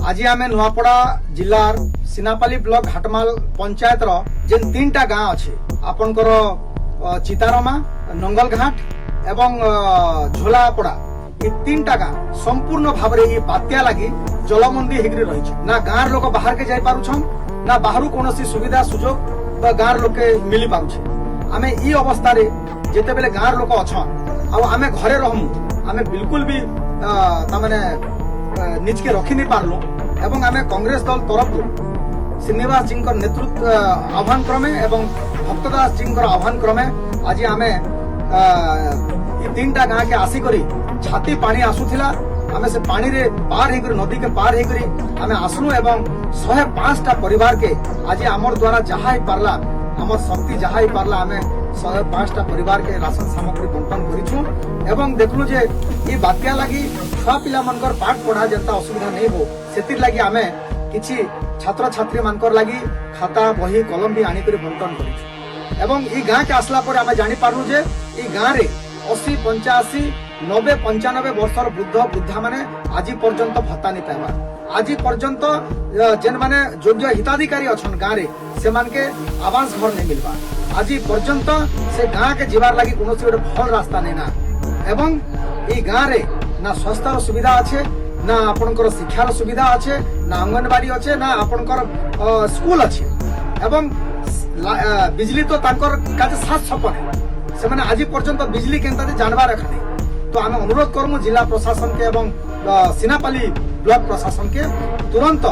आज आम नुआपड़ा जिलार सिनापाली ब्लॉक हाटमाल पंचायत जेन 3टा गाँ अच्छे आपनकर चितारमा नंगलघाट एवं झोलापड़ा ये 3टा गाँ संपूर्ण भाव में ये बात्या लगी जलमंदी होकर रही ना गाँव लोक बाहर के जाई पारुछन ना बाहर कौन सुविधा सुजोग गाँव लोक मिली पारुछे। आमे ई अवस्था रे जेते बेले गाँव लोक अच्छन आमे घरे रहमु आमे बिल्कुल भी तामाने निज के रखी नहीं पारलु एवं आमे कांग्रेस दल तरफ श्रीनिवास जी नेतृत्व आह्वान क्रमे एवं भक्तदास जी आह्वान क्रमे आज आमे 3टा गाँ के आसिकरी छाती पानी आसुथिला आमे से पानी रे पार हेकरी नदी के पार हेकरी आमे आसनु एवं 105टा परिवार के आज आमर द्वारा जहा ही पारला आमर शक्ति जहा ही पारला आमे 105टा परिवार के राशन सामग्री बंटन करिछु एवं देखलु जे ई बात्या लगी छुआ पिला मनकर पाठ पढ़ा जनता असुविधा नहीं हो सेतिर लगी आमे किछि छात्र छात्री मनकर लगी खाता बही कलम भी आनी करी बंटन करिछु एवं ई गाँ के आसला पर आमे जानि पारलु जे ई गाँ रे 80 85 90 95 वर्षर वृद्ध वृद्धा माने आज पर्यंत भत्ता नहीं पाइबा आज पर्यंत जेन माने योग्य हिताधिकारी अछन गाँ रे से मान के आवास घर नहीं मिलबा आज पर्यंत से गाँ के जीवार लगी कौन गोटे भल रास्ता नहीं ना एवं ई गाँ रे ना स्वास्थ्य सुविधा अच्छे ना आपनकर शिक्षार सुविधा अच्छे ना अंगनवाड़ी अच्छे ना आपनकर स्कूल अच्छे एवं बिजली तो तांकर काजे सात सपन है से माने आज पर्यंत बिजली केनता जानवर रखा नहीं तो आम अनुरोध करमु जिला प्रशासन के एवं सिनापाली ब्लॉक प्रशासन के तुरंत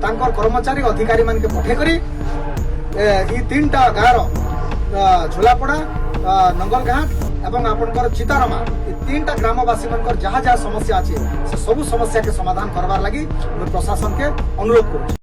तांकर कर्मचारी अधिकारी मान के पठे करी ई 3टा गाँव झोलापड़ा नंगलघाट एवं आपनकर चितारमा ये 3टा ग्रामवासी मनकर जहाँ जहाँ समस्या अच्छे से सबू समस्या के समाधान करवार लगी प्रशासन के अनुरोध करूँ।